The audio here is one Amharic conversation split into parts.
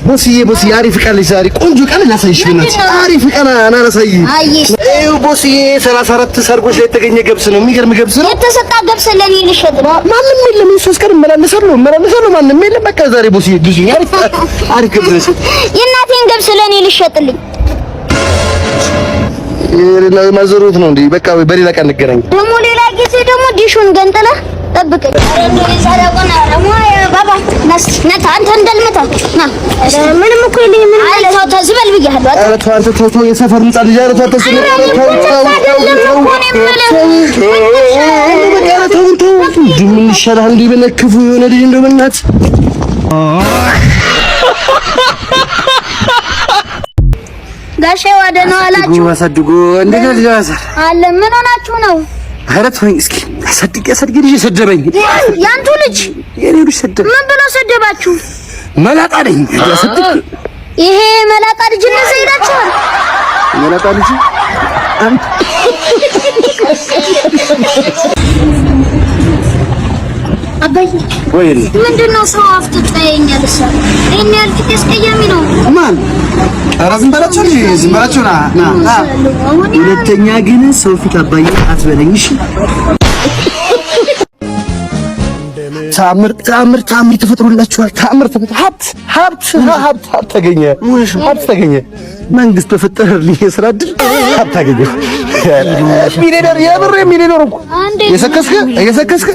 ቦስዬ አሪፍ ቃል ዛሬ ቆንጆ ቃል ላሳይሽ ብናት አሪፍ ቃል አናሳይ ይኸው ቦስዬ 34 ሰርጎች ላይ የተገኘ ገብስ ነው የሚገርም ገብስ ነው የተሰጣ ገብስ ለኔ ልሸጥ ነው ማንም የለም ሶስት ቀን መላለሰለው ማንም የለም በቃ ዛሬ ቦስዬ ግዢኝ አሪፍ ገብስ የእናቴን ገብስ ለኔ ልሸጥልኝ ማዘሩት ነው እንዴ በቃ በሌላ ቀን እንገናኝ ደግሞ ሌላ ጊዜ ደግሞ ዲሹን ገንጥለህ ጠብቀኝ ባባ ነታ አንተ እንደልመታ ና ምንም እኮ የለኝም ምን ማለት ነው ተዝበል ብያለሁ ኧረ ተው አንተ ተው የሰፈር ምጣ ልጅ ኧረ ተው ምን ይሻላል እንዴ በነክፉ የሆነ ልጅ እንደው በእናት ጋሼ ወደ ነው አላችሁ አሳድጎ እንደገና ልጅ አለ ምን ሆናችሁ ነው ኧረ ተወኝ እስኪ አሳድጌ ልጅ ሰደበኝ ያንቱ ልጅ የኔ ልጅ ሰደበ ምን ብሎ ሰደባችሁ መላጣ ነኝ ያሰድግ ይሄ መላጣ ልጅ ነው ዘይዳችኋል መላጣ ልጅ አንተ አባዬ ወይኔ ምንድነው ሰው አፍጥጠኛል ሰው እኔ አልክቴስ ቀያሚ ነው ማን ኧረ ዝም በላቸው ና ሁለተኛ ግን ሰው ፊት አባዬ አትበለኝ እሺ ታምር ተፈጥሮላችኋል ታምር ሀብት ተገኘ መንግስት በፈጠረልኝ የሥራ ዕድል ሀብት አገኘ ሚሊዮነር እኮ የሰከስክ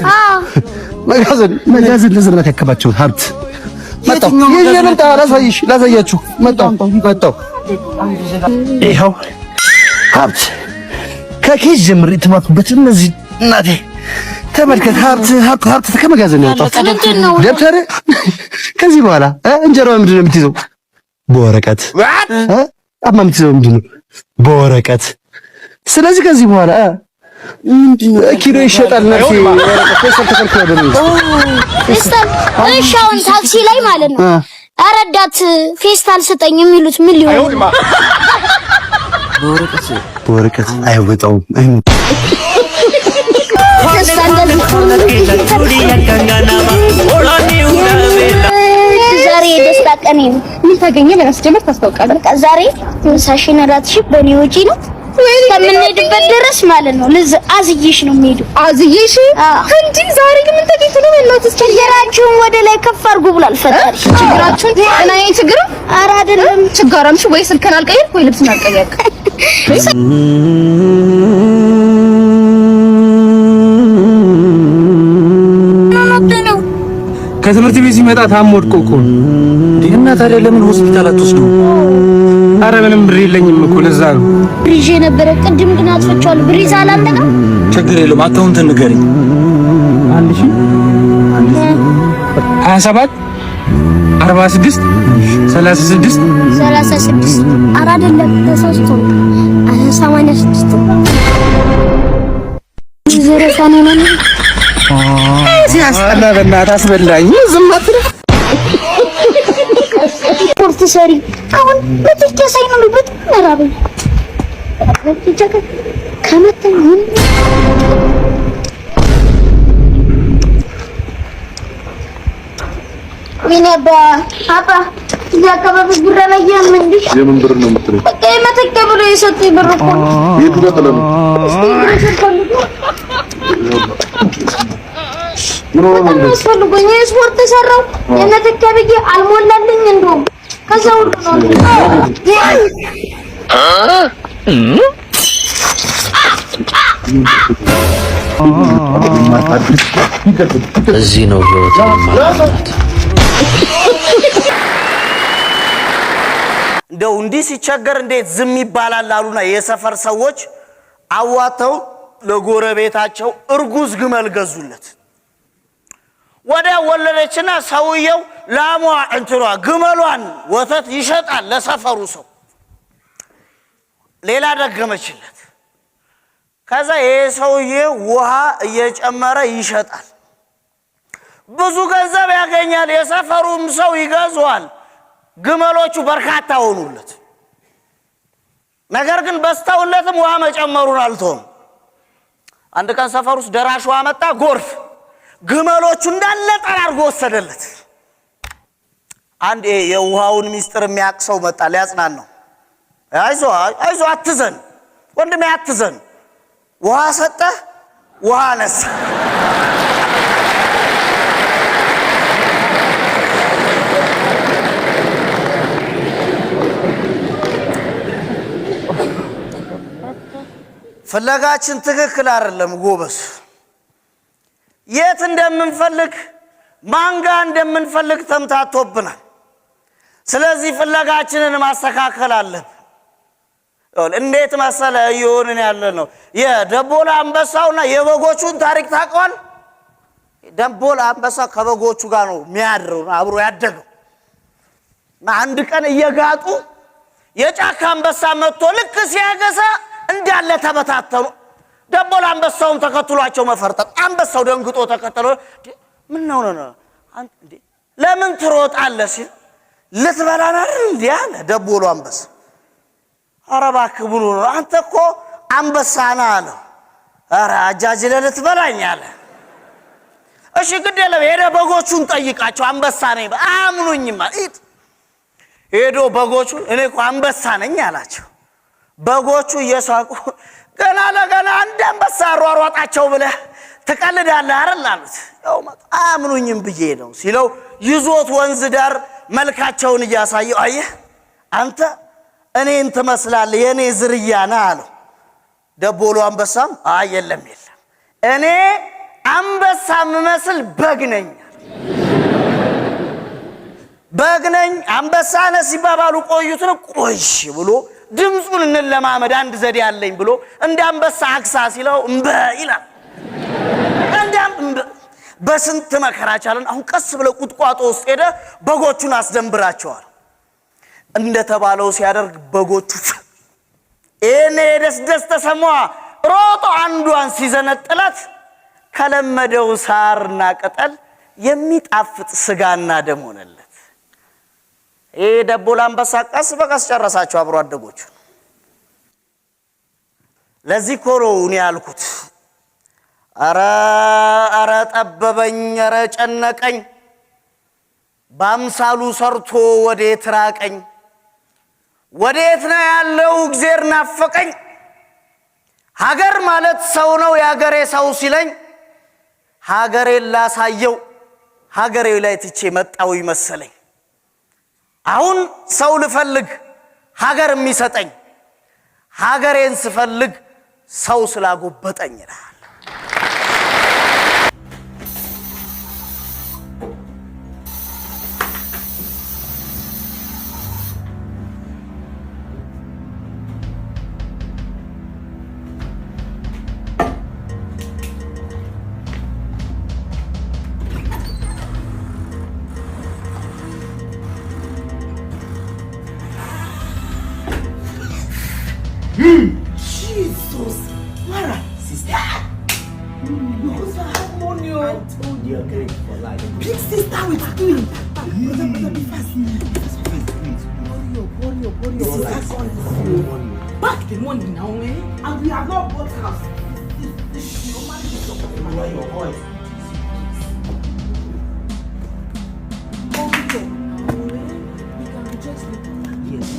መጋዘን ለዘመናት ያከማቸው ሀብት መጣሁ ላሳያችሁ መጣሁ ይኸው ሀብት ከኬዝ ጀምሬ የተማርኩበት እነዚህ እናቴ ተመልከት ሀብት ከመጋዘን ያወጣው ደብተር ከዚህ በኋላ እንጀራው ምንድን ነው የምትይዘው በወረቀት አማ የምትይዘው ምንድን ነው በወረቀት ስለዚህ ከዚህ በኋላ ኪሎ ይሸጣል ነፍሴ ወረቀት ተከልክሎ እሻውን ታክሲ ላይ ማለት ነው አረዳት ፌስታል ስጠኝ የሚሉት ምን ሊሆን በወረቀት አይወጣውም ዛሬ ደስታ ቀኔ ነው ምን ታገኘ ለማስጀመር ታስታውቃለህ ዛሬ ሳሽን አራትሽ በኔ ወጪ ነው ከምንሄድበት ድረስ ማለት ነው አዝዬሽ ነው የሚሄደው አዝዬሽ እንዴ ዛሬ ግን ምን ተገኝቶ ነው እናትስ ችግራችሁን ወደ ላይ ከፍ አድርጉ ብሏል ፈጣሪ ችግራችሁን እና ይሄ ችግሩ ኧረ አይደለም ችጋራምሽ ወይ ስልከን አልቀየርክ ወይ ልብስን አልቀየርክ ከትምህርት ቤት ሲመጣ ታሞድቆ እኮ እና ታዲያ ለምን ሆስፒታል አትወስዱ? ኧረ ምንም ብር የለኝም እኮ ለዛ ነው ብሪዤ ነበረ ቅድም ግን አጥፍቻለሁ ብሪዝ አላንተና ችግር የለውም አካውንት ንገረኝ 27 46 36 ኧረ አይደለም ተሳስቶ 86 ዘረፋ ነው ሲያስጠላ በእናትህ አስበላኝ ዝም አትልም ስፖርት ሰሪ አሁን በትከሳይ ነው ልበት መራበኝ በትከካ ከመተኝ ምን አባ ያከባብ ብር ላይ ያምንሽ የምን ብር ነው የምትለው በቃ የመተከ ብር የሰጠኝ ብር እኮ የቱ ጋር ጥለው ነው ምን ስፖርት ሰራው የመተከ ብዬ አልሞላልኝ እንደውም ከዛው ነው እዚህ ነው ህይወት ማለት እንደው እንዲህ ሲቸገር እንዴት ዝም ይባላል አሉና የሰፈር ሰዎች አዋተው ለጎረቤታቸው እርጉዝ ግመል ገዙለት ወደ ወለደችና ሰውየው ላሟ እንትሯ ግመሏን ወተት ይሸጣል ለሰፈሩ ሰው ሌላ ደገመችለት ከዛ የሰውዬ ውሃ እየጨመረ ይሸጣል ብዙ ገንዘብ ያገኛል የሰፈሩም ሰው ይገዛዋል ግመሎቹ በርካታ ሆኑለት ነገር ግን በስተውለትም ውሃ መጨመሩን አልተውም አንድ ቀን ሰፈር ውስጥ ደራሽ ውሃ መጣ ጎርፍ ግመሎቹ እንዳለ ጠራርጎ ወሰደለት አንድ የውሃውን ሚስጥር የሚያቅሰው መጣ ሊያጽናን ነው አይዞ አትዘን ወንድሜ አትዘን ውሃ ሰጠ ውሃ ነሳ ፍለጋችን ትክክል አይደለም ጎበስ የት እንደምንፈልግ ማንጋ እንደምንፈልግ ተምታቶብናል ስለዚህ ፍለጋችንን ማስተካከል አለብን እንዴት መሰለ ይሆንን ያለ ነው የደቦላ አንበሳውና የበጎቹን ታሪክ ታውቀዋል ደቦላ አንበሳ ከበጎቹ ጋር ነው የሚያድረው አብሮ ያደገው አንድ ቀን እየጋጡ የጫካ አንበሳ መጥቶ ልክ ሲያገሳ እንዳለ ተበታተኑ ደቦላ አንበሳውም ተከትሏቸው መፈርጠጥ አንበሳው ደንግጦ ተከተለው ምን ነው አንተ ለምን ትሮጣለህ ሲል ልትበላና እንዴ አለ ደቦላ አንበሳ አረባክ ብሎ አንተ እኮ አንበሳ ነህ አለ አረ አጃጅለ ልትበላኝ አለ እሺ ግድ የለም ሄደ በጎቹን ጠይቃቸው አንበሳ ነኝ አምኑኝማ ሄዶ በጎቹን እኔ እኮ አንበሳ ነኝ አላቸው በጎቹ እየሳቁ ገና ለገና አንድ አንበሳ ሯሯጣቸው ብለህ ተቀልዳለህ አይደል አሉት ያው አምኑኝም ብዬ ነው ሲለው ይዞት ወንዝ ዳር መልካቸውን እያሳየው አየህ አንተ እኔን ትመስላለህ የኔ ዝርያ ነህ አለው ደቦሎ አንበሳም የለም እኔ አንበሳ መስል በግ ነኝ አንበሳ ነህ ሲባባሉ ቆዩትን ቆይሽ ብሎ ድምጹን እንለማመድ አንድ ዘዴ ያለኝ ብሎ እንደ አንበሳ አክሳ ሲለው እንበ ይላል በስንት መከራ ቻለን አሁን ቀስ ብለ ቁጥቋጦ ውስጥ ሄደ በጎቹን አስደንብራቸዋል እንደተባለው ሲያደርግ በጎቹ እኔ ደስ ተሰማ ሮጦ አንዷን ሲዘነጥላት ከለመደው ሳርና ቅጠል የሚጣፍጥ ስጋና ደም ሆነለት ደቦላ አንበሳ ቀስ በቀስ ጨረሳቸው አብሮ አደጎቹ ለዚህ ኮሮውን ያልኩት አረ ጠበበኝ አረ ጨነቀኝ በአምሳሉ ሰርቶ ወዴት ራቀኝ ወዴት ነው ያለው እግዚአብሔር ናፈቀኝ ሀገር ማለት ሰው ነው ያገሬ ሰው ሲለኝ ሀገሬን ላሳየው ሀገሬ ላይ ትቼ መጣው ይመስለኝ አሁን ሰው ልፈልግ ሀገር የሚሰጠኝ ሀገሬን ስፈልግ ሰው ስላጎበጠኝ ይላል Jesus! Mara! Sister! You also have money. I told you you're great for life. Big sister with twin. Brother, be fast. Hurry up. Back the money now, eh? And we have not bought house. This your money is up. Lower your voice. We can rejoice later. Yes.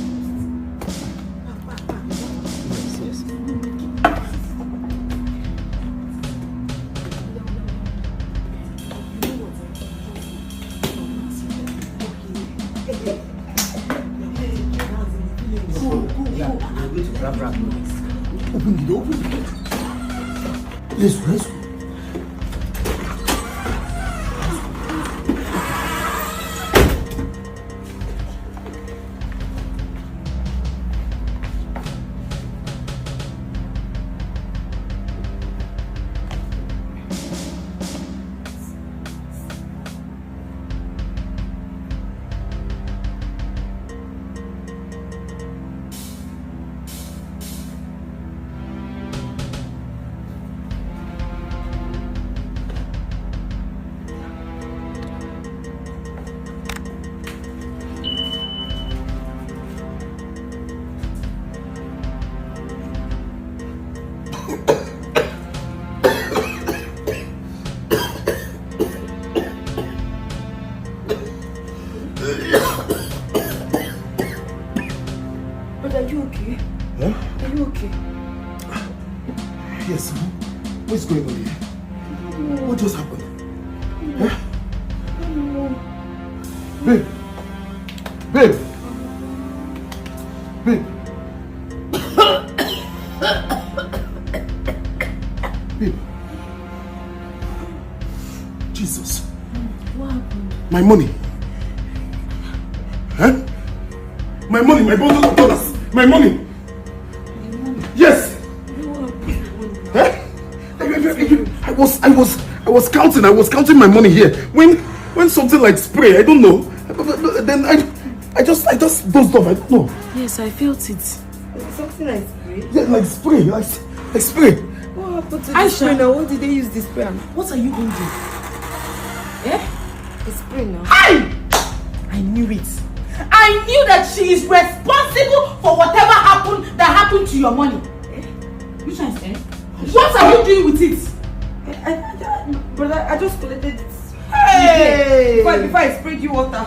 Open it. Let's go. But are you okay? Huh? Are you okay? Yes, what's going on here? What just happened? Huh? Babe! Babe! Babe! Babe! Jesus! What happened? My money! Huh? My money! My bundle of dollars! My money! Yes! Huh? I was counting my money here. When something like spray, I don't know. Then I just dozed off. I don't know. Yes, I felt it. Something like spray? Yeah, like spray, like spray. What happened to the spray now? What did they use the spray on? What are you going to do? Eh? The spray now. I knew it. I knew that she is responsible for whatever happened to your money. Eh? Which one is it? What are you doing with it? Brother, I just collected it. Hey! Before I sprayed you water.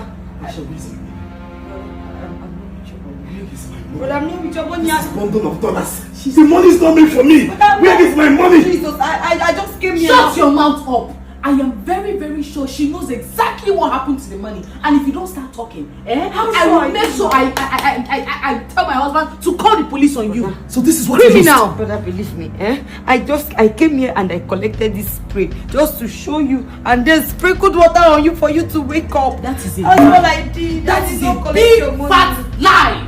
But I'm not with your money. This bundle of dollars. The money is not meant for me. Where is my money? Jesus, I just came here. Shut your mouth up. I am very, very sure she knows exactly what happened to the money. And if you don't start talking, I will make sure I tell my husband to call the police on you. So this is what criminal. Brother, believe me, I came here and I collected this spray just to show you, and then sprinkled water on you for you to wake up. That is it. That's all I did. That is a big fat lie.